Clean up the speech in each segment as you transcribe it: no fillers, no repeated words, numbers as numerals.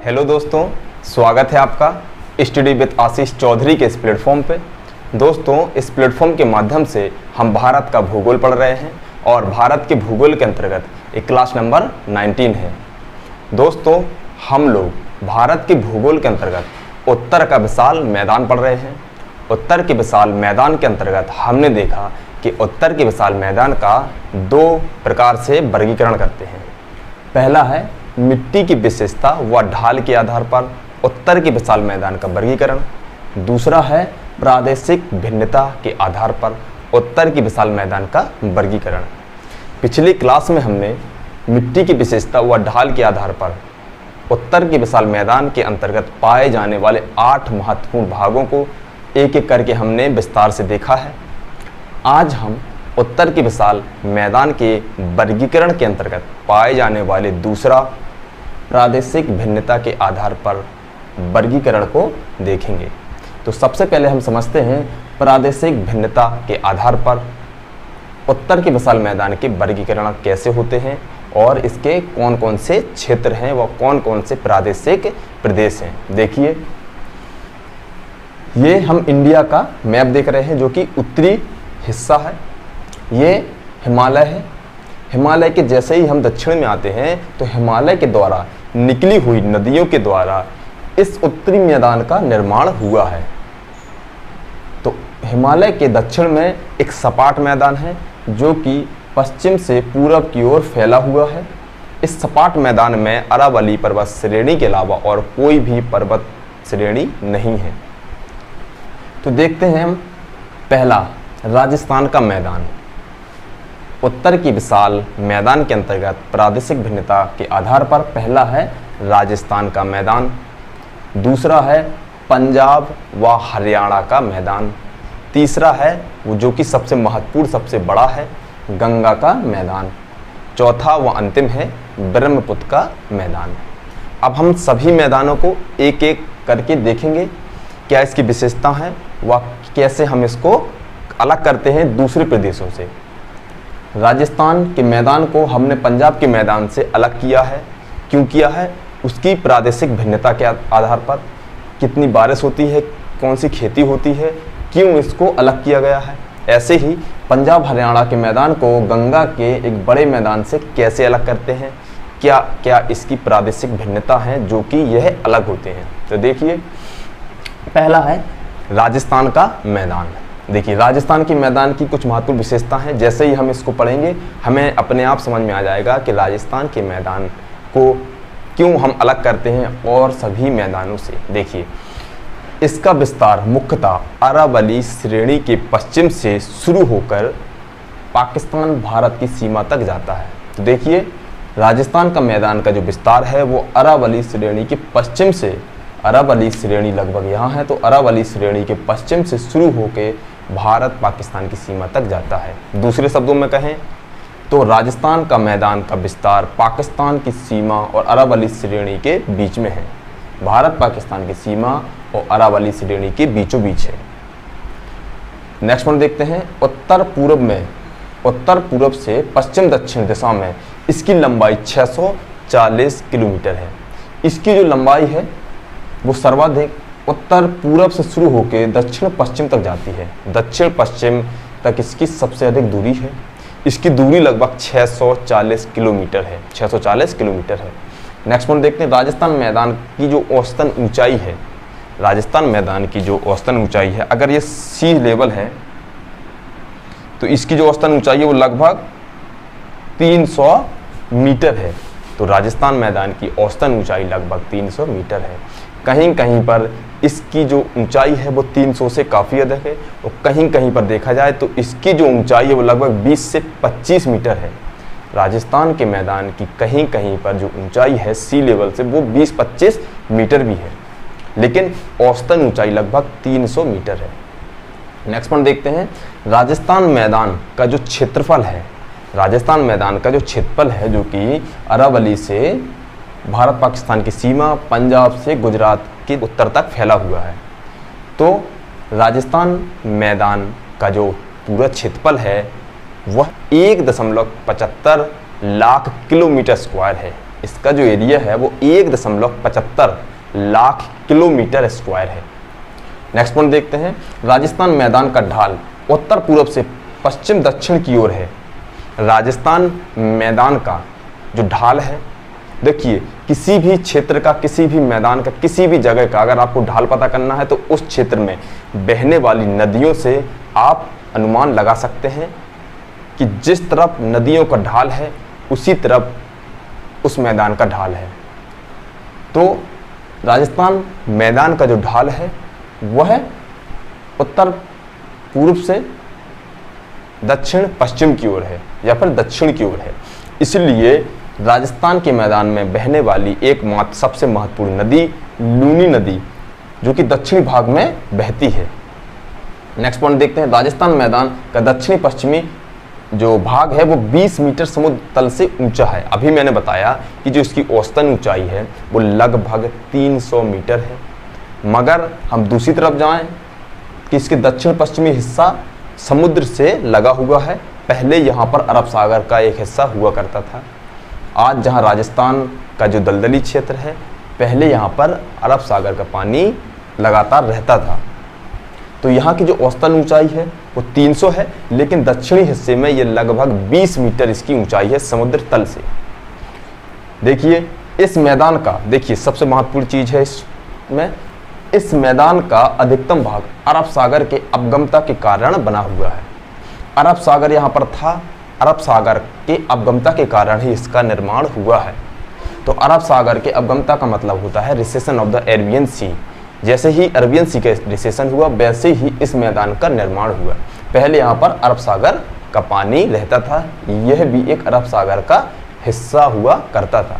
Hello दोस्तों, स्वागत है आपका स्टडी विद आशीष चौधरी के इस प्लेटफॉर्म पे। दोस्तों, इस प्लेटफॉर्म के माध्यम से हम भारत का भूगोल पढ़ रहे हैं और भारत के भूगोल के अंतर्गत एक क्लास नंबर 19 है। दोस्तों, हम लोग भारत के भूगोल के अंतर्गत उत्तर का विशाल मैदान पढ़ रहे हैं। उत्तर के विशाल मैदान के अंतर्गत हमने देखा कि उत्तर के विशाल मैदान का दो प्रकार से वर्गीकरण करते हैं। पहला है मिट्टी की विशेषता व ढाल के आधार पर उत्तर के विशाल मैदान का वर्गीकरण। दूसरा है प्रादेशिक भिन्नता के आधार पर उत्तर के विशाल मैदान का वर्गीकरण। पिछली क्लास में हमने मिट्टी की विशेषता व ढाल के आधार पर उत्तर के विशाल मैदान के अंतर्गत पाए जाने वाले 8 महत्वपूर्ण भागों को एक एक करके हमने विस्तार से देखा है। आज हम उत्तर के विशाल मैदान के वर्गीकरण के अंतर्गत पाए जाने वाले दूसरा प्रादेशिक भिन्नता के आधार पर वर्गीकरण को देखेंगे। तो सबसे पहले हम समझते हैं प्रादेशिक भिन्नता के आधार पर उत्तर के विशाल मैदान के वर्गीकरण कैसे होते हैं और इसके कौन कौन से क्षेत्र हैं व कौन कौन से प्रादेशिक प्रदेश हैं। देखिए, ये हम इंडिया का मैप देख रहे हैं जो कि उत्तरी हिस्सा है। ये हिमालय है। हिमालय के जैसे ही हम दक्षिण में आते हैं तो हिमालय के द्वारा निकली हुई नदियों के द्वारा इस उत्तरी मैदान का निर्माण हुआ है। तो हिमालय के दक्षिण में एक सपाट मैदान है जो कि पश्चिम से पूरब की ओर फैला हुआ है। इस सपाट मैदान में अरावली पर्वत श्रेणी के अलावा और कोई भी पर्वत श्रेणी नहीं है। तो देखते हैं हम पहला राजस्थान का मैदान। उत्तर की विशाल मैदान के अंतर्गत प्रादेशिक भिन्नता के आधार पर पहला है राजस्थान का मैदान। दूसरा है पंजाब व हरियाणा का मैदान। तीसरा है वो जो कि सबसे महत्वपूर्ण सबसे बड़ा है, गंगा का मैदान। चौथा व अंतिम है ब्रह्मपुत्र का मैदान। अब हम सभी मैदानों को एक एक करके देखेंगे, क्या इसकी विशेषता है व कैसे हम इसको अलग करते हैं दूसरे प्रदेशों से। राजस्थान के मैदान को हमने पंजाब के मैदान से अलग किया है। क्यों किया है? उसकी प्रादेशिक भिन्नता के आधार पर, कितनी बारिश होती है, कौन सी खेती होती है, क्यों इसको अलग किया गया है। ऐसे ही पंजाब हरियाणा के मैदान को गंगा के एक बड़े मैदान से कैसे अलग करते हैं, क्या क्या इसकी प्रादेशिक भिन्नता है जो कि यह अलग होते हैं। तो देखिए, पहला है राजस्थान का मैदान। देखिए, राजस्थान के मैदान की कुछ महत्वपूर्ण विशेषता हैं। जैसे ही हम इसको पढ़ेंगे हमें अपने आप समझ में आ जाएगा कि राजस्थान के मैदान को क्यों हम अलग करते हैं और सभी मैदानों से। देखिए, इसका विस्तार मुख्यतः अरावली श्रेणी के पश्चिम से शुरू होकर पाकिस्तान भारत की सीमा तक जाता है। तो देखिए, राजस्थान का मैदान का जो विस्तार है वो अरावली श्रेणी के पश्चिम से, अरावली श्रेणी लगभग यहाँ है, तो अरावली श्रेणी के पश्चिम से शुरू होकर भारत पाकिस्तान की सीमा तक जाता है। दूसरे शब्दों में कहें तो राजस्थान का मैदान का विस्तार पाकिस्तान की सीमा और अरावली श्रेणी के बीच में है। भारत पाकिस्तान की सीमा और अरावली श्रेणी के बीचों बीच है। नेक्स्ट वन देखते हैं, उत्तर पूर्व में, उत्तर पूर्व से पश्चिम दक्षिण दिशा में इसकी लंबाई 640 किलोमीटर है। इसकी जो लंबाई है वो सर्वाधिक उत्तर पूर्व से शुरू होकर दक्षिण पश्चिम तक जाती है। दक्षिण पश्चिम तक इसकी सबसे अधिक दूरी है। इसकी दूरी लगभग 640 किलोमीटर है। 640 किलोमीटर है। नेक्स्ट पॉइंट देखते हैं, राजस्थान मैदान की जो औसतन ऊंचाई है, राजस्थान मैदान की जो औसतन ऊंचाई है, अगर ये सी लेवल है तो इसकी जो औसतन ऊंचाई है वो लगभग 300 मीटर है। तो राजस्थान मैदान की औसतन ऊंचाई लगभग 300 मीटर है। कहीं कहीं पर इसकी जो ऊंचाई है वो 300 से काफ़ी अधिक है और कहीं कहीं पर देखा जाए तो इसकी जो ऊंचाई है वो लगभग 20 से 25 मीटर है। राजस्थान के मैदान की कहीं कहीं पर जो ऊंचाई है सी लेवल से वो 20-25 मीटर भी है, लेकिन औसतन ऊंचाई लगभग 300 मीटर है। नेक्स्ट पॉइंट देखते हैं, राजस्थान मैदान का जो क्षेत्रफल है, राजस्थान मैदान का जो क्षेत्रफल है जो कि अरावली से भारत पाकिस्तान की सीमा, पंजाब से गुजरात के उत्तर तक फैला हुआ है। तो राजस्थान मैदान का जो पूरा क्षेत्रफल है वह 1.75 लाख किलोमीटर स्क्वायर है। इसका जो एरिया है वो 1.75 लाख किलोमीटर स्क्वायर है। नेक्स्ट पॉइंट देखते हैं, राजस्थान मैदान का ढाल उत्तर पूर्व से पश्चिम दक्षिण की ओर है। राजस्थान मैदान का जो ढाल है, देखिए किसी भी क्षेत्र का, किसी भी मैदान का, किसी भी जगह का अगर आपको ढाल पता करना है तो उस क्षेत्र में बहने वाली नदियों से आप अनुमान लगा सकते हैं कि जिस तरफ नदियों का ढाल है उसी तरफ उस मैदान का ढाल है। तो राजस्थान मैदान का जो ढाल है वह उत्तर पूर्व से दक्षिण पश्चिम की ओर है या फिर दक्षिण की ओर है। इसलिए राजस्थान के मैदान में बहने वाली एकमात्र सबसे महत्वपूर्ण नदी लूनी नदी, जो कि दक्षिणी भाग में बहती है। नेक्स्ट पॉइंट देखते हैं, राजस्थान मैदान का दक्षिणी पश्चिमी जो भाग है वो 20 मीटर समुद्र तल से ऊंचा है। अभी मैंने बताया कि जो इसकी औसतन ऊंचाई है वो लगभग 300 मीटर है। मगर हम दूसरी तरफ जाएं कि इसके दक्षिण पश्चिमी हिस्सा समुद्र से लगा हुआ है। पहले यहाँ पर अरब सागर का एक हिस्सा हुआ करता था। आज जहाँ राजस्थान का जो दलदली क्षेत्र है, पहले यहाँ पर अरब सागर का पानी लगातार रहता था। तो यहाँ की जो औसतन ऊंचाई है वो 300 है, लेकिन दक्षिणी हिस्से में ये लगभग 20 मीटर इसकी ऊंचाई है समुद्र तल से। देखिए इस मैदान का, देखिए सबसे महत्वपूर्ण चीज़ है इसमें, इस मैदान का अधिकतम भाग अरब सागर के अवगमता के कारण बना हुआ है। अरब सागर यहाँ पर था, अरब सागर के अवगमता के कारण ही इसका निर्माण हुआ है। तो अरब सागर के अवगमता का मतलब होता है रिसेशन ऑफ द अरेबियन सी। जैसे ही अरेबियन सी का रिसेशन हुआ वैसे ही इस मैदान का निर्माण हुआ। पहले यहाँ पर अरब सागर का पानी रहता था, यह भी एक अरब सागर का हिस्सा हुआ करता था।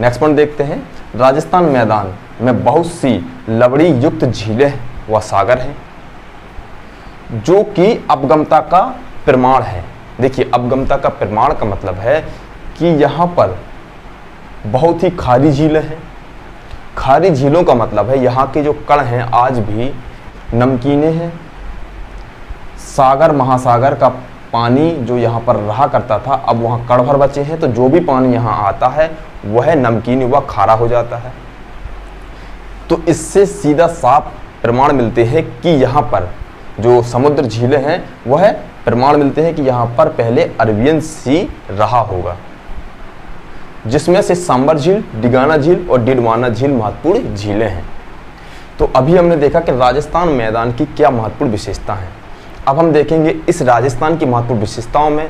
नेक्स्ट पॉइंट देखते हैं, राजस्थान मैदान में बहुत सी लवड़ी युक्त झीलें व सागर हैं जो कि अवगमता का प्रमाण है। देखिए अवगमता का प्रमाण का मतलब है कि यहाँ पर बहुत ही खारी झीलें हैं। खारी झीलों का मतलब है यहाँ के जो कण हैं आज भी नमकीने हैं। सागर महासागर का पानी जो यहाँ पर रहा करता था अब वहाँ कण भर बचे हैं, तो जो भी पानी यहाँ आता है वह नमकीन व खारा हो जाता है। तो इससे सीधा साफ प्रमाण मिलते हैं कि यहाँ पर जो समुद्र झीलें हैं वह प्रमाण मिलते हैं कि यहाँ पर पहले अरेबियन सी रहा होगा, जिसमें से सांबर झील, डिगाना झील और डिडवाना झील महत्वपूर्ण झीलें हैं। तो अभी हमने देखा कि राजस्थान मैदान की क्या महत्वपूर्ण विशेषता है। अब हम देखेंगे इस राजस्थान की महत्वपूर्ण विशेषताओं में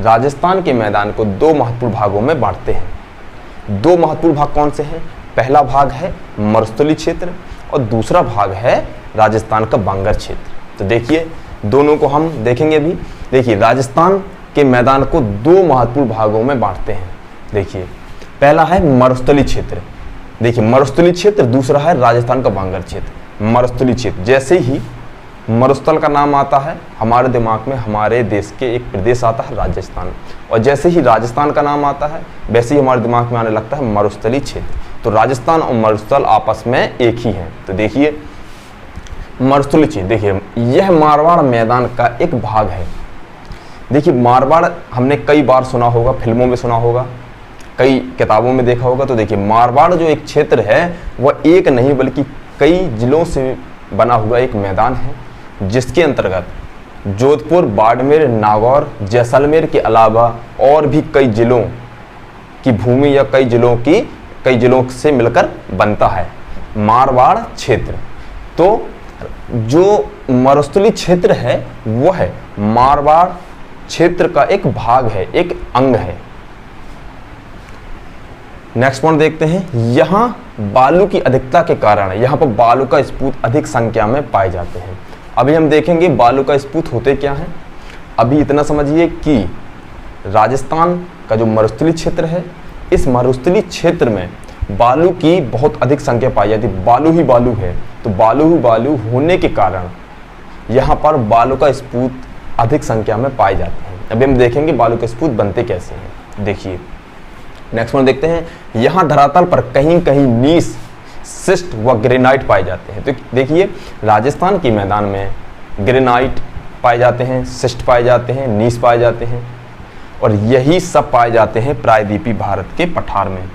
राजस्थान के मैदान को दो महत्वपूर्ण भागों में बांटते हैं। दो महत्वपूर्ण भाग कौन से हैं? पहला भाग है मरुस्थलीय क्षेत्र और दूसरा भाग है राजस्थान का बांगर क्षेत्र। तो देखिए दोनों को हम देखेंगे अभी। देखिए राजस्थान के मैदान को दो महत्वपूर्ण भागों में बांटते हैं। देखिए पहला है मरुस्थलीय क्षेत्र, देखिए मरुस्थलीय क्षेत्र, दूसरा है राजस्थान का बांगर क्षेत्र। मरुस्थलीय क्षेत्र, जैसे ही मरुस्थल का नाम आता है हमारे दिमाग में हमारे देश के एक प्रदेश आता है राजस्थान, और जैसे ही राजस्थान का नाम आता है वैसे ही हमारे दिमाग में आने लगता है मरुस्थलीय क्षेत्र। तो राजस्थान और मरुस्थल आपस में एक ही हैं। तो देखिए मरुस्थलीय क्षेत्र, देखिए यह मारवाड़ मैदान का एक भाग है। देखिए मारवाड़ हमने कई बार सुना होगा, फिल्मों में सुना होगा, कई किताबों में देखा होगा। तो देखिए मारवाड़ जो एक क्षेत्र है वह एक नहीं बल्कि कई जिलों से बना हुआ एक मैदान है, जिसके अंतर्गत जोधपुर, बाड़मेर, नागौर, जैसलमेर के अलावा और भी कई जिलों की भूमि या कई जिलों से मिलकर बनता है मारवाड़ क्षेत्र। तो जो मरुस्थलीय क्षेत्र है वह है मारवाड़ क्षेत्र का एक भाग है, एक अंग है। नेक्स्ट पॉइंट देखते हैं, यहाँ बालू की अधिकता के कारण यहाँ पर बालू का स्पूत अधिक संख्या में पाए जाते हैं। अभी हम देखेंगे बालू का स्पूत होते क्या हैं। अभी इतना समझिए कि राजस्थान का जो मरुस्थलीय क्षेत्र है, इस मरुस्थलीय क्षेत्र में बालू की बहुत अधिक संख्या पाई जाती है। बालू ही बालू है, तो बालू ही बालू होने के कारण यहाँ पर बालू का स्पूत अधिक संख्या में पाए जाते हैं। अभी हम देखेंगे बालू के स्पूत बनते कैसे हैं। देखिए नेक्स्ट वन देखते हैं, यहाँ धरातल पर कहीं कहीं नीस, सिस्ट व ग्रेनाइट पाए जाते हैं। तो देखिए राजस्थान के मैदान में ग्रेनाइट पाए जाते हैं, सिस्ट पाए जाते हैं, नीस पाए जाते हैं। और यही सब पाए जाते हैं प्रायद्वीपीय भारत के पठार में।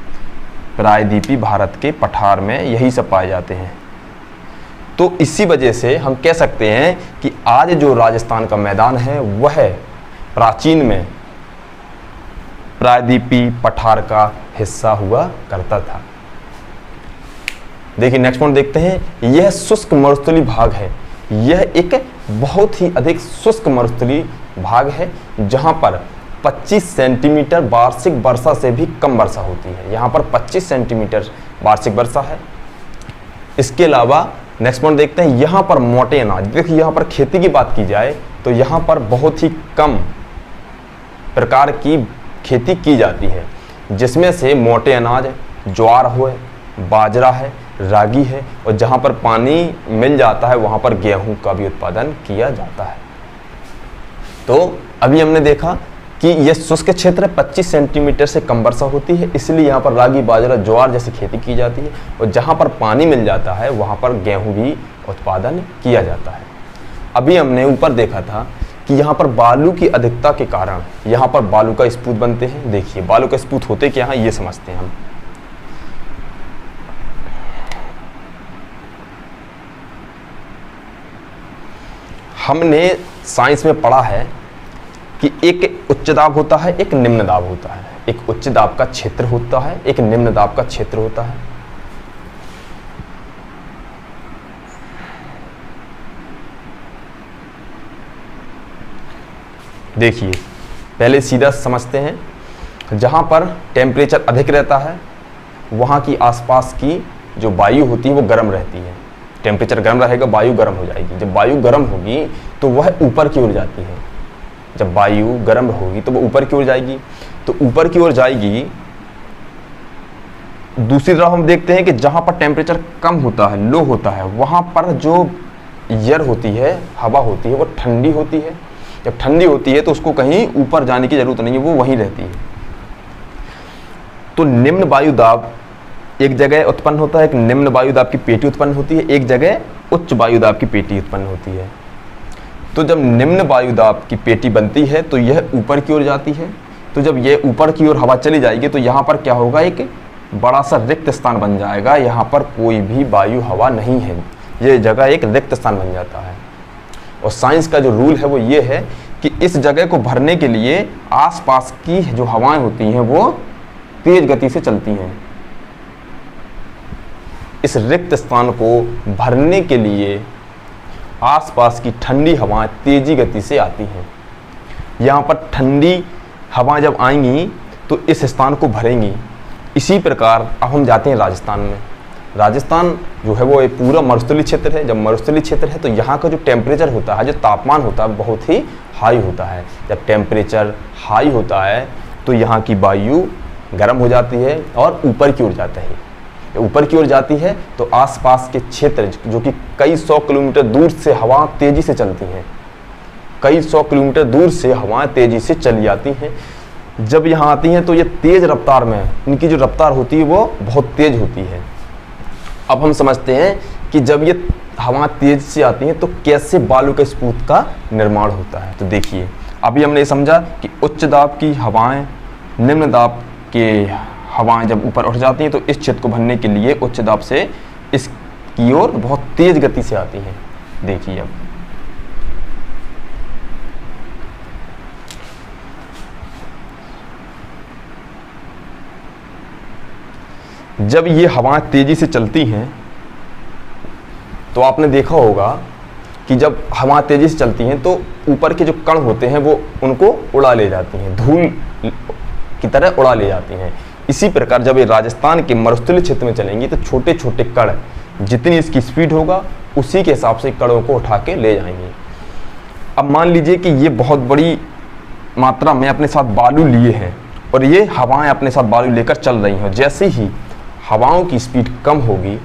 प्रायद्वीपीय भारत के पठार में यही सब पाए जाते हैं। तो इसी वजह से हम कह सकते हैं कि आज जो राजस्थान का मैदान है वह प्राचीन में प्रायद्वीपीय पठार का हिस्सा हुआ करता था। देखिए नेक्स्ट पॉइंट देखते हैं। यह शुष्क मरुस्थलीय भाग है। यह एक बहुत ही अधिक शुष्क मरुस्थलीय भाग है जहां पर 25 सेंटीमीटर वार्षिक वर्षा से भी कम वर्षा होती है। यहाँ पर 25 सेंटीमीटर वार्षिक वर्षा है। इसके अलावा नेक्स्ट पॉइंट देखते हैं। यहाँ पर मोटे अनाज, देखिए यहाँ पर खेती की बात की जाए तो यहाँ पर बहुत ही कम प्रकार की खेती की जाती है, जिसमें से मोटे अनाज, ज्वार हो, बाजरा है, रागी है, और जहाँ पर पानी मिल जाता है वहाँ पर गेहूं का भी उत्पादन किया जाता है। तो अभी हमने देखा कि यह शुष्क क्षेत्र 25 सेंटीमीटर से कम वर्षा होती है, इसलिए यहाँ पर रागी, बाजरा, ज्वार जैसी खेती की जाती है, और जहाँ पर पानी मिल जाता है वहाँ पर गेहूं भी उत्पादन किया जाता है। अभी हमने ऊपर देखा था कि यहाँ पर बालू की अधिकता के कारण यहाँ पर बालू का स्पूत बनते हैं। देखिए बालू का स्पूत होते क्या हैं ये समझते हैं हम। हमने साइंस में पढ़ा है कि एक उच्च दाब होता है, एक निम्न दाब होता है। एक उच्च दाब का क्षेत्र होता है, एक निम्न दाब का क्षेत्र होता है। देखिए पहले सीधा समझते हैं। जहां पर टेम्परेचर अधिक रहता है वहां की आसपास की जो वायु होती है वो गर्म रहती है। टेम्परेचर गर्म रहेगा, वायु गर्म हो जाएगी। जब वायु गर्म होगी तो वह ऊपर की ओर जाती है। जब वायु गर्म होगी तो वो ऊपर की ओर जाएगी, तो ऊपर की ओर जाएगी। दूसरी तरफ हम देखते हैं कि जहां पर टेम्परेचर कम होता है, लो होता है, वहां पर जो एयर होती है, हवा होती है, वो ठंडी होती है। जब ठंडी होती है तो उसको कहीं ऊपर जाने की जरूरत नहीं है, वो वहीं रहती है। तो निम्न वायु दाब एक जगह उत्पन्न होता है, एक निम्न वायु दाब की पेटी उत्पन्न होती है, एक जगह उच्च वायु दाब की पेटी उत्पन्न होती है। तो जब निम्न वायु दाब की पेटी बनती है तो यह ऊपर की ओर जाती है। तो जब यह ऊपर की ओर हवा चली जाएगी तो यहाँ पर क्या होगा, एक बड़ा सा रिक्त स्थान बन जाएगा। यहाँ पर कोई भी वायु हवा नहीं है, ये जगह एक रिक्त स्थान बन जाता है। और साइंस का जो रूल है वो ये है कि इस जगह को भरने के लिए आसपास की जो हवाएं होती हैं वो तेज गति से चलती हैं। इस रिक्त स्थान को भरने के लिए आसपास की ठंडी हवाएं तेजी गति से आती हैं। यहाँ पर ठंडी हवाएं जब आएंगी तो इस स्थान को भरेंगी। इसी प्रकार अब हम जाते हैं राजस्थान में। राजस्थान जो है वो एक पूरा मरुस्थलीय क्षेत्र है। जब मरुस्थलीय क्षेत्र है तो यहाँ का जो टेम्परेचर होता है, जो तापमान होता है, बहुत ही हाई होता है। जब टेम्परेचर हाई होता है तो यहाँ की वायु गर्म हो जाती है और ऊपर की ओर जाता है। ऊपर की ओर जाती है तो आसपास के क्षेत्र जो कि कई 100 किलोमीटर दूर से हवा तेजी से चलती हैं, कई 100 किलोमीटर दूर से हवाएं तेजी से चली जाती हैं। जब यहाँ आती हैं तो ये तेज रफ्तार में, इनकी जो रफ्तार होती है वो बहुत तेज होती है। अब हम समझते हैं कि जब ये हवा तेज से आती हैं तो कैसे बालू के स्पूत का निर्माण होता है। तो देखिए अभी हमने समझा कि उच्च दाब की हवाएं, निम्न दाब के हवाएं जब ऊपर उठ जाती हैं तो इस क्षेत्र को भरने के लिए उच्च दाब से इसकी ओर बहुत तेज गति से आती हैं। देखिए अब जब ये हवाएं तेजी से चलती हैं तो आपने देखा होगा कि जब हवाएं तेजी से चलती हैं तो ऊपर के जो कण होते हैं वो उनको उड़ा ले जाती हैं, धूल की तरह उड़ा ले जाती हैं। इसी प्रकार जब ये राजस्थान के मरुस्थलीय क्षेत्र में चलेंगी तो छोटे छोटे कण, जितनी इसकी स्पीड होगा उसी के हिसाब से कणों को उठा के ले जाएंगे। अब मान लीजिए कि ये बहुत बड़ी मात्रा में अपने साथ बालू लिए हैं और ये हवाएं अपने साथ बालू लेकर चल रही हैं। जैसे ही हवाओं की स्पीड कम होगी,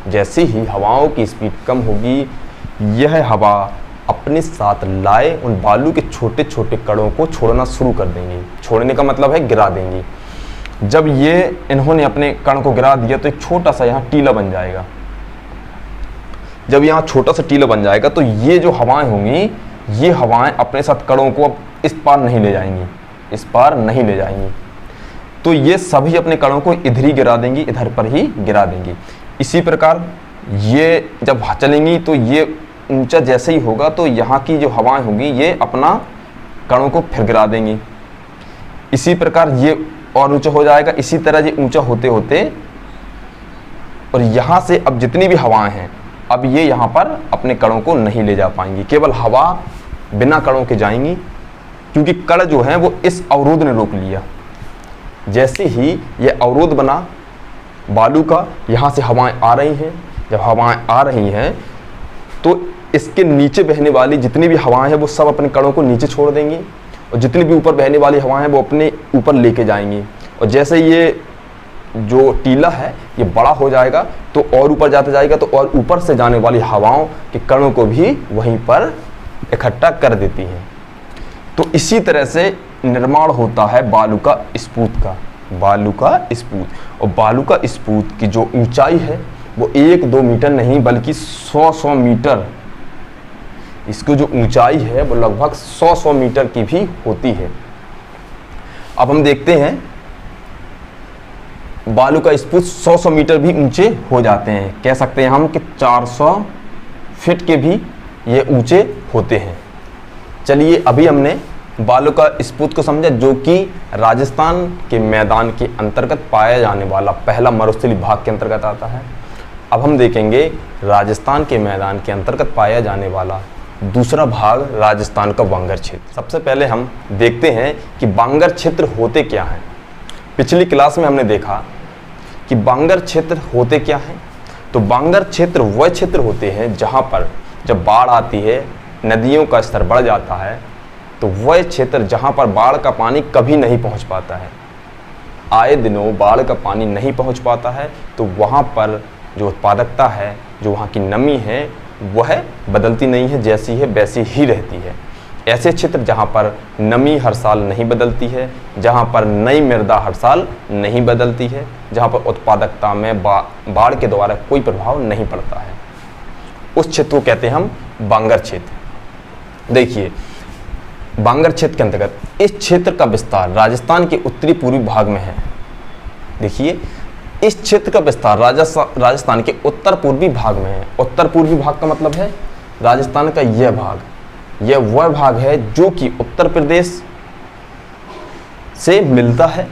जैसे ही हवाओं की स्पीड कम होगी, यह हवा अपने साथ लाए उन बालू के छोटे छोटे कणों को छोड़ना शुरू कर देंगी। छोड़ने का मतलब है गिरा देंगी। जब ये इन्होंने अपने कण को गिरा दिया तो एक छोटा सा यहाँ टीला बन जाएगा। जब यहाँ छोटा सा टीला बन जाएगा तो ये जो हवाएं होंगी, ये हवाएं अपने साथ कणों को अब इस पार नहीं ले जाएंगी, इस पार नहीं ले जाएंगी। तो ये सभी अपने कणों को इधर ही गिरा देंगी, इधर पर ही गिरा देंगी। इसी प्रकार ये जब चलेंगी तो ये ऊंचा जैसे ही होगा तो यहाँ की जो हवाएं होंगी ये अपना कणों को फिर गिरा देंगी। इसी प्रकार ये और ऊंचा हो जाएगा। इसी तरह ये ऊंचा होते होते और यहाँ से अब जितनी भी हवाएं हैं अब ये यहाँ पर अपने कणों को नहीं ले जा पाएंगी, केवल हवा बिना कणों के जाएंगी, क्योंकि कण जो है वो इस अवरोध ने रोक लिया। जैसे ही ये अवरोध बना बालू का, यहाँ से हवाएं आ रही हैं, जब हवाएं आ रही हैं तो इसके नीचे बहने वाली जितनी भी हवाएं हैं वो सब अपने कणों को नीचे छोड़ देंगी और जितनी भी ऊपर बहने वाली हवाएं हैं वो अपने ऊपर लेके जाएंगी। और जैसे ये जो टीला है ये बड़ा हो जाएगा तो और ऊपर जाता जाएगा, तो और ऊपर से जाने वाली हवाओं के कणों को भी वहीं पर इकट्ठा कर देती हैं। तो इसी तरह से निर्माण होता है बालू का स्पूत का। बालू का स्पूत, और बालू का स्पूत की जो ऊंचाई है वो 1-2 मीटर नहीं बल्कि 100 मीटर, इसकी जो ऊंचाई है वो लगभग 100 मीटर की भी होती है। अब हम देखते हैं बालू का स्पूत 100 मीटर भी ऊंचे हो जाते हैं। कह सकते हैं हम कि 400 फीट के भी ये ऊंचे होते हैं। चलिए अभी हमने बालू का स्पूत को समझा, जो कि राजस्थान के मैदान के अंतर्गत पाया जाने वाला पहला मरुस्थलीय भाग के अंतर्गत आता है। अब हम देखेंगे राजस्थान के मैदान के अंतर्गत पाया जाने वाला दूसरा भाग, राजस्थान का बांगर क्षेत्र। सबसे पहले हम देखते हैं कि बांगर क्षेत्र होते क्या हैं। पिछली क्लास में हमने देखा कि बांगर क्षेत्र होते क्या हैं। तो बांगर क्षेत्र वह क्षेत्र होते हैं जहां पर जब बाढ़ आती है, नदियों का स्तर बढ़ जाता है, तो वह क्षेत्र जहां पर बाढ़ का पानी कभी नहीं पहुंच पाता है, आए दिनों बाढ़ का पानी नहीं पहुंच पाता है, तो वहां पर जो उत्पादकता है, जो वहाँ की नमी है, वह बदलती नहीं है, जैसी है वैसी ही रहती है। ऐसे क्षेत्र जहाँ पर नमी हर साल नहीं बदलती है, जहाँ पर नई मृदा हर साल नहीं बदलती है, जहाँ पर उत्पादकता में बाढ़ के द्वारा कोई प्रभाव नहीं पड़ता है, उस क्षेत्र को कहते हैं हम बांगर क्षेत्र। देखिए बांगर क्षेत्र के अंतर्गत इस क्षेत्र का विस्तार राजस्थान के उत्तरी पूर्वी भाग में है। देखिए इस क्षेत्र का विस्तार राजस्थान के उत्तर पूर्वी भाग में है। उत्तर पूर्वी भाग का मतलब है राजस्थान का यह भाग, यह वह भाग है जो कि उत्तर प्रदेश से मिलता है।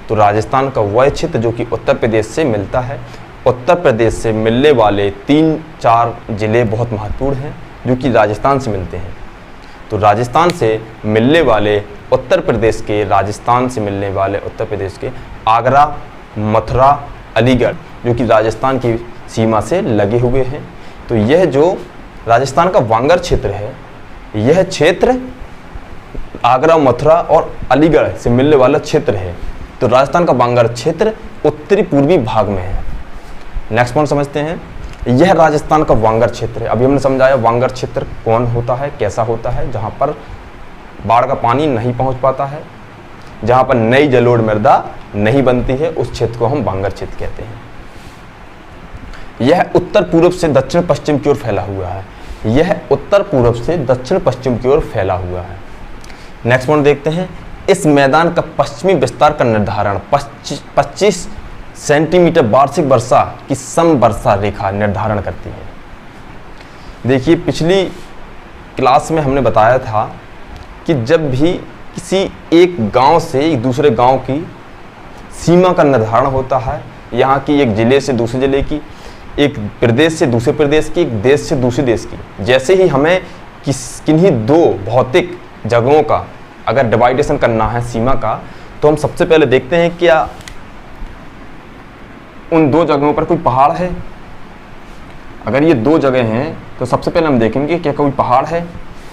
तो राजस्थान का वह क्षेत्र जो कि उत्तर प्रदेश से मिलता है। उत्तर प्रदेश से मिलने वाले 3-4 जिले बहुत महत्वपूर्ण हैं जो कि राजस्थान से मिलते हैं। तो राजस्थान से मिलने वाले उत्तर प्रदेश के, राजस्थान से मिलने वाले उत्तर प्रदेश के आगरा, मथुरा, अलीगढ़ जो कि राजस्थान की सीमा से लगे हुए हैं। तो यह जो राजस्थान का बांगर क्षेत्र है, यह क्षेत्र आगरा, मथुरा और अलीगढ़ से मिलने वाला क्षेत्र है। तो राजस्थान का बांगर क्षेत्र उत्तरी पूर्वी भाग में है। नेक्स्ट पॉइंट समझते हैं, यह राजस्थान का बांगर क्षेत्र है। अभी हमने समझाया बांगर क्षेत्र कौन होता है, कैसा होता है, जहाँ पर बाढ़ का पानी नहीं पहुँच पाता है, जहाँ पर नई जलोढ़ मृदा नहीं बनती है, उस क्षेत्र को हम बांगर क्षेत्र कहते हैं। यह उत्तर पूर्व से दक्षिण पश्चिम की ओर फैला हुआ है। यह उत्तर पूर्व से दक्षिण पश्चिम की ओर फैला हुआ है। नेक्स्ट पॉइंट देखते हैं, इस मैदान का पश्चिमी विस्तार का निर्धारण 25 सेंटीमीटर वार्षिक वर्षा की सम वर्षा रेखा निर्धारण करती है। देखिए पिछली क्लास में हमने बताया था कि जब भी किसी एक गांव से एक दूसरे गांव की सीमा का निर्धारण होता है, यहाँ की एक जिले से दूसरे जिले की, एक प्रदेश से दूसरे प्रदेश की, एक देश से दूसरे देश की, जैसे ही हमें किन्हीं 2 भौतिक जगहों का अगर डिवाइडेशन करना है सीमा का, तो हम सबसे पहले देखते हैं क्या उन 2 जगहों पर कोई पहाड़ है। अगर ये 2 जगह हैं तो सबसे पहले हम देखेंगे क्या कोई पहाड़ है,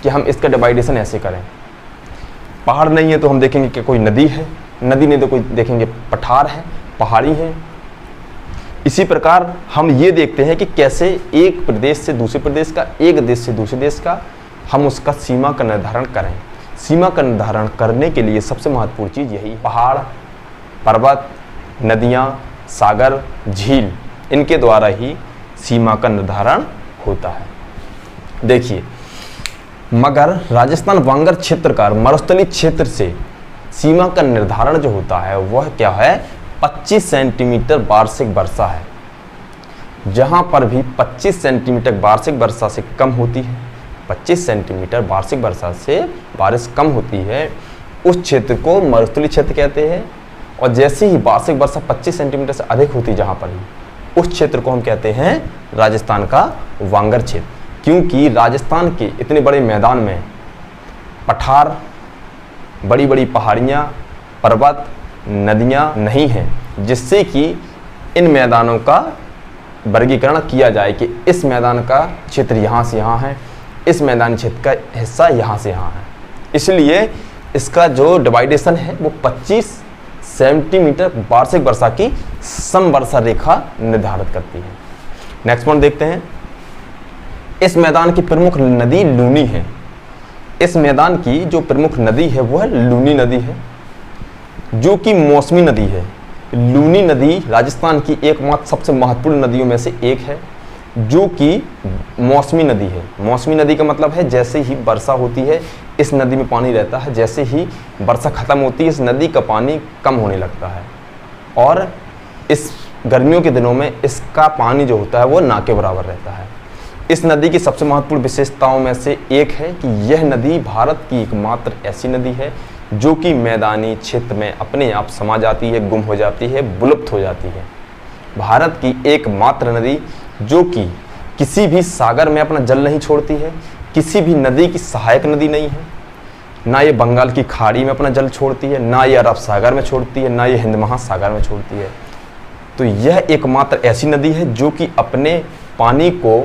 कि हम इसका डिवाइडेशन ऐसे करें। पहाड़ नहीं है तो हम देखेंगे कि कोई नदी है, नदी नहीं तो कोई देखेंगे पठार है, पहाड़ी है। इसी प्रकार हम ये देखते हैं कि कैसे एक प्रदेश से दूसरे प्रदेश का, एक देश से दूसरे देश का हम उसका सीमा का निर्धारण करें। सीमा का निर्धारण करने के लिए सबसे महत्वपूर्ण चीज़ यही, पहाड़, पर्वत, नदियाँ, सागर, झील, इनके द्वारा ही सीमा का निर्धारण होता है। देखिए मगर राजस्थान बांगर क्षेत्र का मरुस्थलीय क्षेत्र से सीमा का निर्धारण जो होता है वह क्या है, 25 सेंटीमीटर वार्षिक वर्षा है। जहां पर भी 25 सेंटीमीटर वार्षिक वर्षा से कम होती है, 25 सेंटीमीटर वार्षिक वर्षा से बारिश कम होती है, उस क्षेत्र को मरुस्थलीय क्षेत्र कहते हैं। और जैसे ही वार्षिक वर्षा 25 सेंटीमीटर से अधिक होती है जहां पर भी, उस क्षेत्र को हम कहते हैं राजस्थान का वांगर क्षेत्र। क्योंकि राजस्थान के इतने बड़े मैदान में पठार, बड़ी बड़ी पहाड़ियाँ, पर्वत, नदियाँ नहीं हैं, जिससे कि इन मैदानों का वर्गीकरण किया जाए कि इस मैदान का क्षेत्र यहाँ से यहाँ है, इस मैदानी क्षेत्र का हिस्सा यहाँ से यहाँ है। इसलिए इसका जो डिवाइडेशन है वो 25 सेंटीमीटर वार्षिक वर्षा की समवर्षा रेखा निर्धारित करती है। नेक्स्ट पॉइंट देखते हैं। इस मैदान की प्रमुख नदी लूनी है। इस मैदान की जो प्रमुख नदी है वह लूनी नदी है, जो कि मौसमी नदी है। लूनी नदी राजस्थान की एकमात्र सबसे महत्वपूर्ण नदियों में से एक है, जो कि मौसमी नदी है। मौसमी नदी का मतलब है जैसे ही वर्षा होती है इस नदी में पानी रहता है, जैसे ही वर्षा खत्म होती है इस नदी का पानी कम होने लगता है, और इस गर्मियों के दिनों में इसका पानी जो होता है वो ना के बराबर रहता है। इस नदी की सबसे महत्वपूर्ण विशेषताओं में से एक है कि यह नदी भारत की एकमात्र ऐसी नदी है जो कि मैदानी क्षेत्र में अपने आप समा जाती है, गुम हो जाती है, विलुप्त हो जाती है। भारत की एकमात्र नदी जो कि किसी भी सागर में अपना जल नहीं छोड़ती है, किसी भी नदी की सहायक नदी नहीं है, ना ये बंगाल की खाड़ी में अपना जल छोड़ती है, ना ये अरब सागर में छोड़ती है, ना ये हिंद महासागर में छोड़ती है। तो यह एकमात्र ऐसी नदी है जो कि अपने पानी को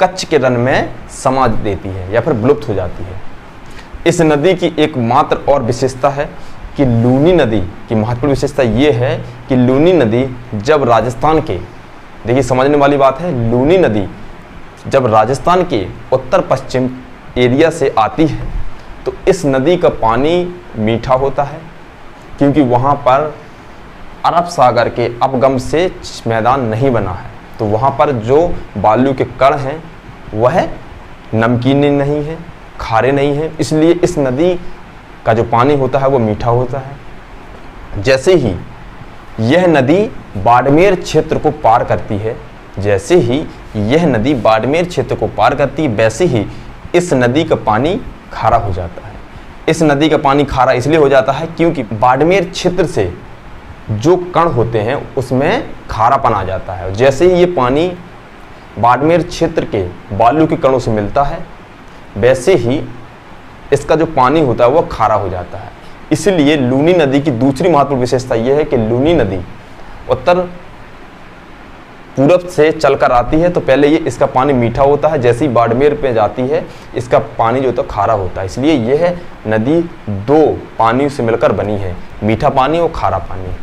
कच्छ के रन में समा देती है या फिर विलुप्त हो जाती है। इस नदी की एकमात्र और विशेषता है कि लूनी नदी की महत्वपूर्ण विशेषता ये है कि लूनी नदी जब राजस्थान के, देखिए समझने वाली बात है, लूनी नदी जब राजस्थान के उत्तर पश्चिम एरिया से आती है तो इस नदी का पानी मीठा होता है, क्योंकि वहाँ पर अरब सागर के अपगम से मैदान नहीं बना है। तो वहाँ पर जो बालू के कण हैं वह नमकीन नहीं है, खारे नहीं हैं, इसलिए इस नदी का जो पानी होता है वो मीठा होता है। जैसे ही यह नदी बाड़मेर क्षेत्र को पार करती है, जैसे ही यह नदी बाड़मेर क्षेत्र को पार करती है, वैसे ही इस नदी का पानी खारा हो जाता है। इस नदी का पानी खारा इसलिए हो जाता है क्योंकि बाड़मेर क्षेत्र से जो कण होते हैं उसमें खारापन आ जाता है। जैसे ही ये पानी बाड़मेर क्षेत्र के बालू के कणों से मिलता है, वैसे ही इसका जो पानी होता है वह खारा हो जाता है। इसलिए लूनी नदी की दूसरी महत्वपूर्ण विशेषता यह है कि लूनी नदी उत्तर पूरब से चलकर आती है तो पहले ये इसका पानी मीठा होता है, जैसे ही बाड़मेर पे जाती है इसका पानी जो होता है खारा होता है। इसलिए यह नदी दो पानी से मिलकर बनी है, मीठा पानी और खारा पानी।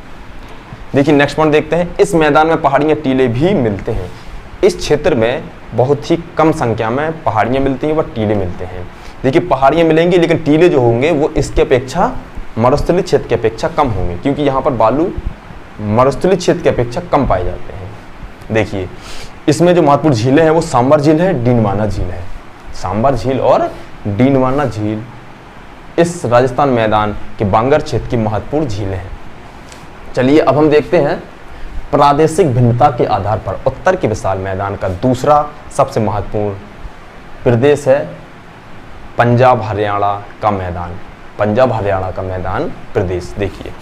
देखिए नेक्स्ट पॉइंट देखते हैं। इस मैदान में पहाड़ियाँ टीले भी मिलते हैं। इस क्षेत्र में बहुत ही कम संख्या में पहाड़ियाँ मिलती हैं व टीले मिलते हैं। देखिए पहाड़ियाँ मिलेंगी लेकिन टीले जो होंगे वो इसके अपेक्षा मरुस्थलीय क्षेत्र की अपेक्षा कम होंगे, क्योंकि यहाँ पर बालू मरुस्थलीय क्षेत्र की अपेक्षा कम पाए जाते हैं। देखिए इसमें जो महत्वपूर्ण झीलें हैं वो सांबर झील है, डीनवाना झील है। सांबर झील और डीनवाना झील इस राजस्थान मैदान के बांगर क्षेत्र की महत्वपूर्ण झीलें हैं। चलिए अब हम देखते हैं प्रादेशिक भिन्नता के आधार पर उत्तर के विशाल मैदान का दूसरा सबसे महत्वपूर्ण प्रदेश है पंजाब हरियाणा का मैदान। पंजाब हरियाणा का मैदान प्रदेश। देखिए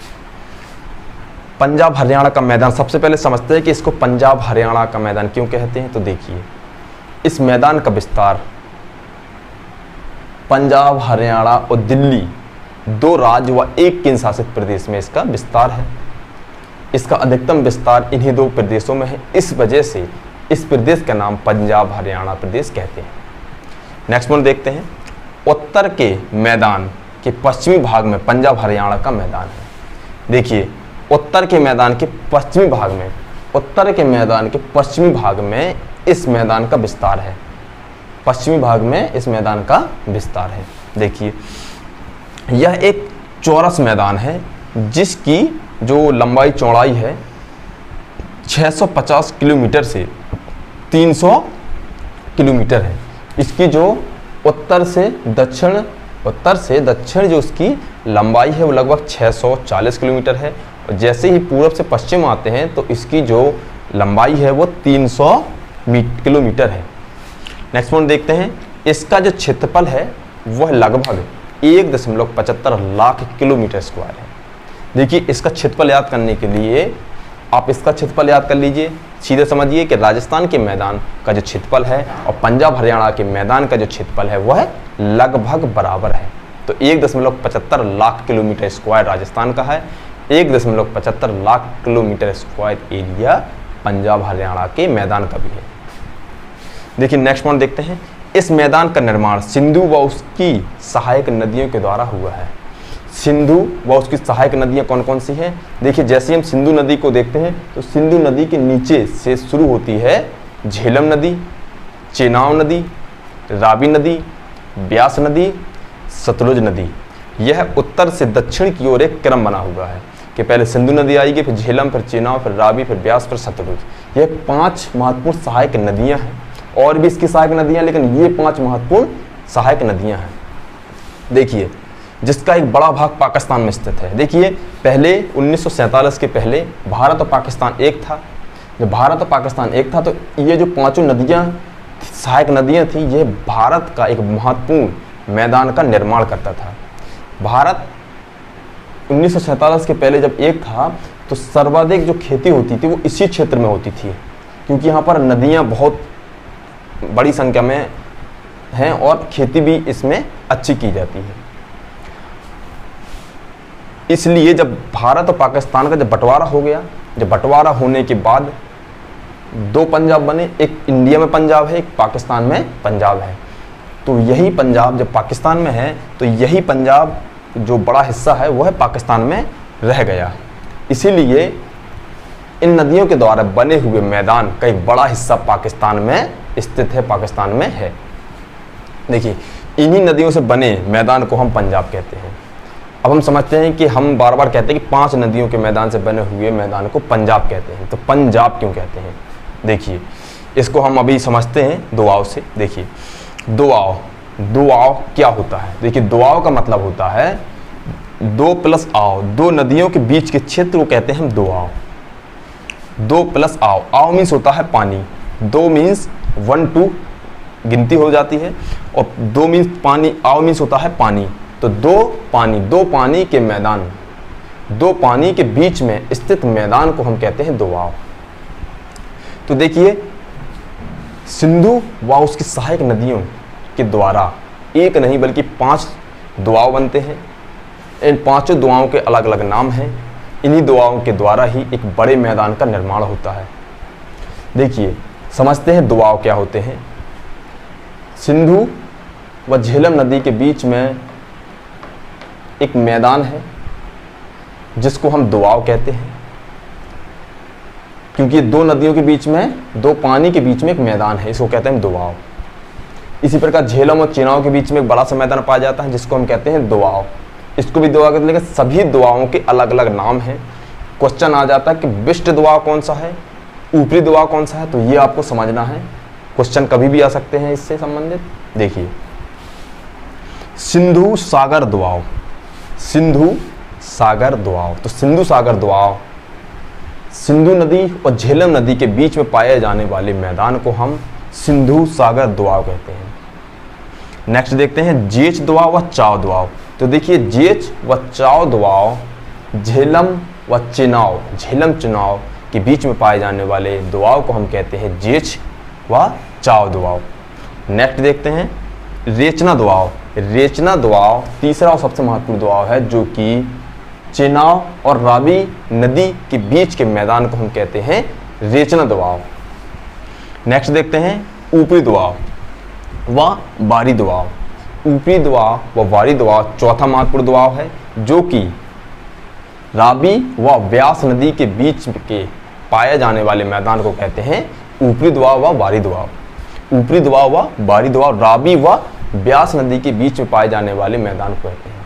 पंजाब हरियाणा का मैदान, सबसे पहले समझते हैं कि इसको पंजाब हरियाणा का मैदान क्यों कहते हैं। तो देखिए इस मैदान का विस्तार पंजाब हरियाणा और दिल्ली दो राज्य व एक केंद्र शासित प्रदेश में इसका विस्तार है। इसका अधिकतम विस्तार इन्हीं दो प्रदेशों में है, इस वजह से इस प्रदेश का नाम पंजाब हरियाणा प्रदेश कहते हैं। नेक्स्ट पॉइंट देखते हैं। उत्तर के मैदान के पश्चिमी भाग में पंजाब हरियाणा का मैदान है। देखिए उत्तर के मैदान के पश्चिमी भाग में, उत्तर के मैदान के पश्चिमी भाग में इस मैदान का विस्तार है। पश्चिमी भाग में इस मैदान का विस्तार है। देखिए यह एक चौरस मैदान है जिसकी जो लंबाई चौड़ाई है 650 किलोमीटर से 300 किलोमीटर है। इसकी जो उत्तर से दक्षिण उत्तर से दक्षिण जो उसकी लंबाई है वो लगभग 640 किलोमीटर है, और जैसे ही पूरब से पश्चिम आते हैं तो इसकी जो लंबाई है वो 300 किलोमीटर है। नेक्स्ट पॉइंट देखते हैं, इसका जो क्षेत्रफल है वह लगभग 1.75 लाख किलोमीटर स्क्वायर है। देखिए, इसका क्षेत्रफल याद करने के लिए आप इसका क्षेत्रफल याद कर लीजिए। सीधे समझिए कि राजस्थान के मैदान का जो क्षेत्रफल है और पंजाब हरियाणा के मैदान का जो क्षेत्रफल है वह लगभग बराबर है। तो 1.75 लाख किलोमीटर स्क्वायर राजस्थान का है, 1.75 lakh kilometre square area Punjab Haryana के मैदान का भी है। देखिए नेक्स्ट पॉइंट देखते हैं, इस मैदान का निर्माण सिंधु व उसकी सहायक नदियों के द्वारा हुआ है। सिंधु व उसकी सहायक नदियां कौन कौन सी हैं? देखिए, जैसे हम सिंधु नदी को देखते हैं तो सिंधु नदी के नीचे से शुरू होती है झेलम नदी, चेनाब नदी, रावी नदी, ब्यास नदी, सतलुज नदी। यह उत्तर से दक्षिण की ओर एक क्रम बना हुआ है कि पहले सिंधु नदी आएगी, फिर झेलम, फिर चेनाब, फिर रावी, फिर ब्यास, फिर सतलुज। यह 5 महत्वपूर्ण सहायक नदियां हैं, और भी इसकी सहायक नदियां, लेकिन ये 5 महत्वपूर्ण सहायक नदियां हैं। देखिए, जिसका एक बड़ा भाग पाकिस्तान में स्थित है। देखिए, पहले 1947 के पहले भारत और पाकिस्तान एक था। जब भारत और पाकिस्तान एक था तो ये जो 5 नदियां सहायक नदियां थी, ये भारत का एक महत्वपूर्ण मैदान का निर्माण करता था। भारत 1947 के पहले जब एक था तो सर्वाधिक जो खेती होती थी वो इसी क्षेत्र में होती थी, क्योंकि यहाँ पर नदियाँ बहुत बड़ी संख्या में हैं और खेती भी इसमें अच्छी की जाती है। इसलिए जब भारत और पाकिस्तान का जब बंटवारा हो गया, जब बंटवारा होने के बाद 2 पंजाब बने, एक इंडिया में पंजाब है, एक पाकिस्तान में पंजाब है। तो यही पंजाब जब पाकिस्तान में है तो यही पंजाब जो बड़ा हिस्सा है वह पाकिस्तान में रह गया। इसीलिए इन नदियों के द्वारा बने हुए मैदान का एक बड़ा हिस्सा पाकिस्तान में स्थित है, पाकिस्तान में है। देखिए, इन्हीं नदियों से बने मैदान को हम पंजाब कहते हैं। अब हम समझते हैं कि हम बार बार कहते हैं कि 5 नदियों के मैदान से बने हुए मैदान को पंजाब कहते हैं, तो पंजाब क्यों कहते हैं? देखिए, इसको हम अभी समझते हैं दुआव से। देखिए, दुआव क्या होता है? देखिए, दुआव का मतलब होता है 2 + आव, 2 नदियों के बीच के क्षेत्र को कहते हैं हम दुआव। 2 + आव, आव मीन्स होता है पानी, 2 मीन्स 1 2 गिनती हो जाती है, और 2 मीन्स पानी, आव मीन्स होता है पानी। तो 2 पानी के मैदान, 2 पानी के बीच में स्थित मैदान को हम कहते हैं दुआव। तो देखिए, सिंधु व उसकी सहायक नदियों के द्वारा एक नहीं बल्कि 5 दुआव बनते हैं। इन 5 दुआओं के अलग अलग नाम हैं। इन्हीं दुआओं के द्वारा ही एक बड़े मैदान का निर्माण होता है। देखिए, समझते हैं दुआव क्या होते हैं। सिंधु व झेलम नदी के बीच में एक मैदान है जिसको हम दुआव कहते हैं, क्योंकि 2 नदियों के बीच में, 2 पानी के बीच में एक मैदान है, इसको कहते हैं दुआव। इसी प्रकार झेलम और चेनाब के बीच में एक बड़ा सा मैदान पाया जाता है जिसको हम कहते हैं दुआव। इसको भी दुआव कहते हैं, लेकिन सभी दुआओं के अलग अलग नाम हैं। क्वेश्चन आ जाता है कि विष्ट दुआव कौन सा है, ऊपरी दुआव कौन सा है, तो ये आपको समझना है। क्वेश्चन कभी भी आ सकते हैं इससे संबंधित। देखिए, सिंधु सागर दुआव, सिंधु सागर दुआव। तो सिंधु सागर दुआव सिंधु नदी और झेलम नदी के बीच में पाए जाने वाले मैदान को हम सिंधु सागर दुआव कहते हैं। नेक्स्ट देखते हैं जेच दुआव व चाव दुआव। तो देखिए, जेच व चाव दुआव झेलम व चेनाब, झेलम चेनाब के बीच में पाए जाने वाले दुआव को हम कहते हैं जेच व चाव दुआव। नेक्स्ट देखते हैं रेचना दुआव। रेचना दुआव तीसरा और सबसे महत्वपूर्ण दुआव है, जो कि चेनाब और रावी नदी के बीच के मैदान को हम कहते हैं रेचना दुआव। नेक्स्ट देखते हैं ऊपरी दुआव व बारी दुआव। ऊपरी दुआव व बारी दुआव चौथा महत्वपूर्ण दुआव है, जो कि रावी व ब्यास नदी के बीच के पाए जाने वाले मैदान को कहते हैं ऊपरी दुआव व बारी दुआव। ऊपरी दुआव व बारी दुआव रावी व ब्यास नदी के बीच में पाए जाने वाले मैदान को कहते हैं।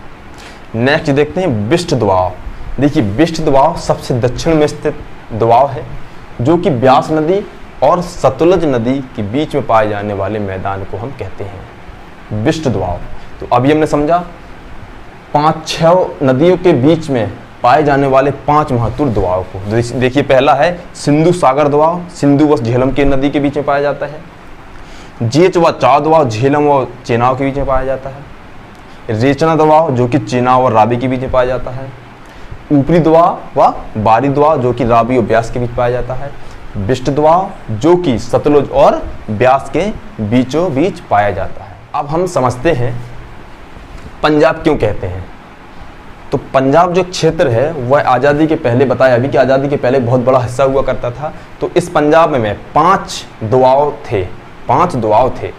नेक्स्ट देखते हैं बिष्ट दुआव। देखिए, बिष्ट दुआव सबसे दक्षिण में स्थित दुआव है, जो कि ब्यास नदी और सतलुज नदी के बीच में पाए जाने वाले मैदान को हम कहते हैं बिष्ट दुआव। तो अभी हमने समझा 5-6 नदियों के बीच में पाए जाने वाले 5 महत्वपूर्ण दोआब को। देखिए, पहला है सिंधु सागर दोआब, सिंधु व झेलम के नदी के बीच में पाया जाता है। जेच व चा दोआब झेलम व चेनाब के बीच में पाया जाता है। रेचना दोआब जो कि चेनाब और रावी के बीच में पाया जाता है। ऊपरी दोआब व बारी दोआब जो कि रावी और ब्यास के बीच पाया जाता है। बिष्ट दोआब जो कि सतलुज और ब्यास के बीचों बीच पाया जाता है। अब हम समझते हैं पंजाब क्यों कहते हैं। तो पंजाब जो क्षेत्र है वह आज़ादी के पहले, बताया अभी कि आज़ादी के पहले बहुत बड़ा हिस्सा हुआ करता था। तो इस पंजाब में 5 दोआब थे, 5 दोआब थे।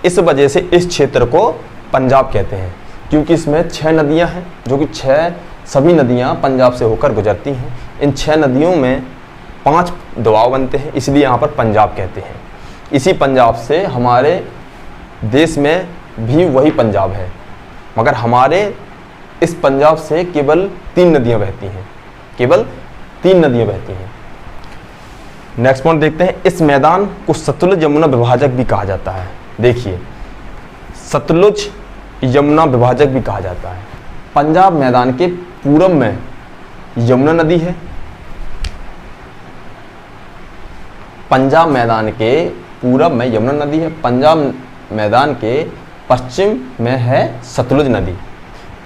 इस वजह से इस क्षेत्र को पंजाब कहते हैं, क्योंकि इसमें 6 नदियां हैं, जो कि 6 सभी नदियां पंजाब से होकर गुजरती हैं। इन 6 नदियों में 5 दोआब बनते हैं, इसलिए यहाँ पर पंजाब कहते हैं। इसी पंजाब से हमारे देश में भी वही पंजाब है, मगर हमारे इस पंजाब से केवल 3 नदियां बहती हैं, केवल 3 नदियां बहती हैं। नेक्स्ट पॉइंट देखते हैं, इस मैदान को सतलुज यमुना विभाजक भी कहा जाता है। देखिए, सतलुज यमुना विभाजक भी कहा जाता है। पंजाब मैदान के पूरब में यमुना नदी है, पंजाब मैदान के पूरब में यमुना नदी है, पंजाब मैदान के पश्चिम में है सतलुज नदी।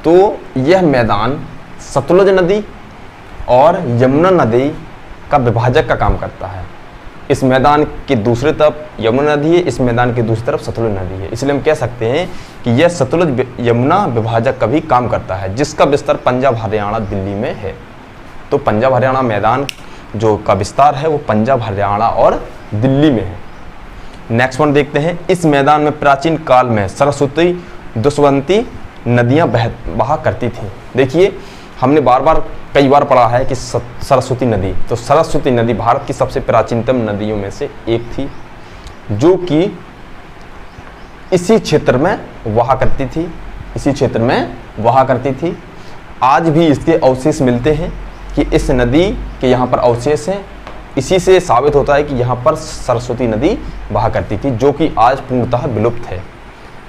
तो यह मैदान सतलुज नदी और यमुना नदी का विभाजक का काम करता है। इस मैदान के दूसरी तरफ यमुना नदी है, इस मैदान के दूसरी तरफ सतलुज नदी है, इसलिए हम कह सकते हैं कि यह सतलुज यमुना विभाजक का भी काम करता है, जिसका विस्तार पंजाब हरियाणा दिल्ली में है। तो पंजाब हरियाणा मैदान जो का विस्तार है वो पंजाब हरियाणा और दिल्ली में है। नेक्स्ट वन देखते हैं, इस मैदान में प्राचीन काल में सरस्वती दुष्यंती नदियां बहा करती थी। देखिए, हमने कई बार पढ़ा है कि सरस्वती नदी, तो सरस्वती नदी भारत की सबसे प्राचीनतम नदियों में से एक थी, जो कि इसी क्षेत्र में वहा करती थी, इसी क्षेत्र में वहा करती थी। आज भी इसके अवशेष मिलते हैं कि इस नदी के यहाँ पर अवशेष हैं। इसी से साबित होता है कि यहाँ पर सरस्वती नदी बहा करती थी, जो कि आज पूर्णतः विलुप्त है।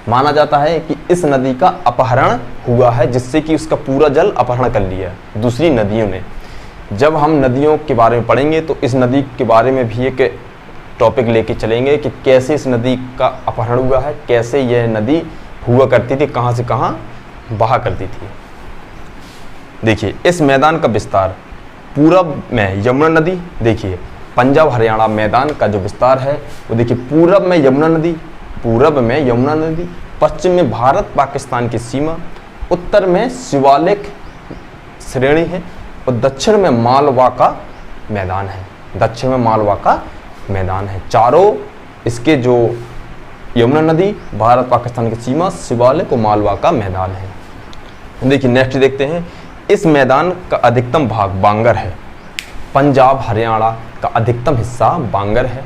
माना जाता है कि इस नदी का अपहरण हुआ है, जिससे कि उसका पूरा जल अपहरण कर लिया दूसरी नदियों ने। जब हम नदियों के बारे में पढ़ेंगे तो इस नदी के बारे में भी एक टॉपिक लेके चलेंगे कि कैसे इस नदी का अपहरण हुआ है, कैसे यह नदी हुआ करती थी, कहाँ से कहाँ बहा करती थी। देखिए, इस मैदान का विस्तार पूरब में यमुना नदी, देखिए पंजाब हरियाणा मैदान का जो विस्तार है वो देखिए, पूरब में यमुना नदी, पूरब में यमुना नदी, पश्चिम में भारत पाकिस्तान की सीमा, उत्तर में शिवालिक श्रेणी है और दक्षिण में मालवा का मैदान है, दक्षिण में मालवा का मैदान है। चारों इसके जो यमुना नदी, भारत पाकिस्तान की सीमा, शिवालिक और मालवा का मैदान है। देखिए, नेक्स्ट देखते हैं, इस मैदान का अधिकतम भाग बांगर है। पंजाब हरियाणा का अधिकतम हिस्सा बांगर है।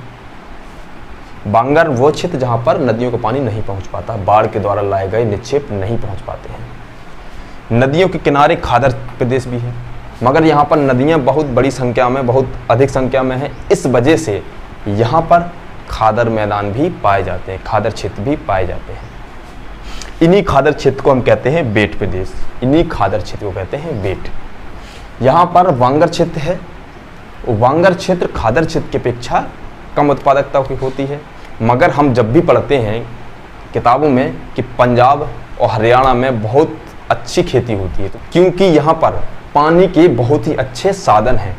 बांगर वो क्षेत्र जहाँ पर नदियों का पानी नहीं पहुँच पाता, बाढ़ के द्वारा लाए गए निक्षेप नहीं पहुँच पाते हैं। नदियों के किनारे खादर प्रदेश भी है, मगर यहाँ पर नदियाँ बहुत बड़ी संख्या में, बहुत अधिक संख्या में हैं। इस वजह से यहाँ पर खादर मैदान भी पाए जाते हैं, खादर क्षेत्र भी पाए जाते हैं। इन्हीं खादर क्षेत्र को हम कहते हैं बेट प्रदेश, इन्हीं खादर क्षेत्र को कहते हैं बेट। यहाँ पर वांगर क्षेत्र है, वांगर क्षेत्र खादर क्षेत्र की अपेक्षा कम उत्पादकता की होती है, मगर हम जब भी पढ़ते हैं किताबों में कि पंजाब और हरियाणा में बहुत अच्छी खेती होती है, तो क्योंकि यहाँ पर पानी के बहुत ही अच्छे साधन हैं।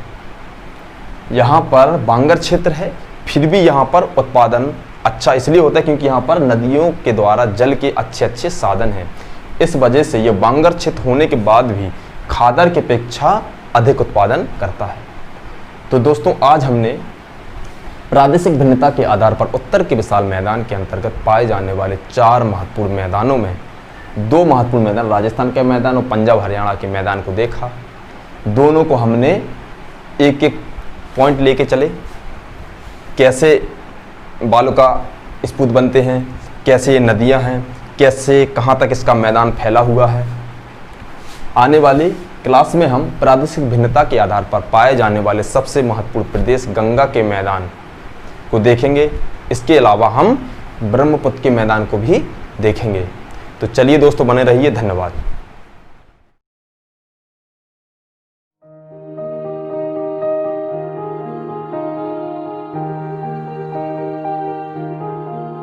यहाँ पर वांगर क्षेत्र है, फिर भी यहाँ पर उत्पादन अच्छा इसलिए होता है क्योंकि यहाँ पर नदियों के द्वारा जल के अच्छे अच्छे साधन हैं। इस वजह से ये वांगर क्षेत्र होने के बाद भी खादर की अपेक्षा अधिक उत्पादन करता है। तो दोस्तों, आज हमने प्रादेशिक भिन्नता के आधार पर उत्तर के विशाल मैदान के अंतर्गत पाए जाने वाले 4 महत्वपूर्ण मैदानों में 2 महत्वपूर्ण मैदान, राजस्थान के मैदान और पंजाब हरियाणा के मैदान को देखा। दोनों को हमने एक एक पॉइंट लेके चले, कैसे बालू का स्पूत बनते हैं, कैसे ये नदियां हैं, कैसे कहाँ तक इसका मैदान फैला हुआ है। आने वाली क्लास में हम प्रादेशिक भिन्नता के आधार पर पाए जाने वाले सबसे महत्वपूर्ण प्रदेश गंगा के मैदान को देखेंगे। इसके अलावा हम ब्रह्मपुत्र के मैदान को भी देखेंगे। तो तो चलिए दोस्तों, बने रहिए, धन्यवाद।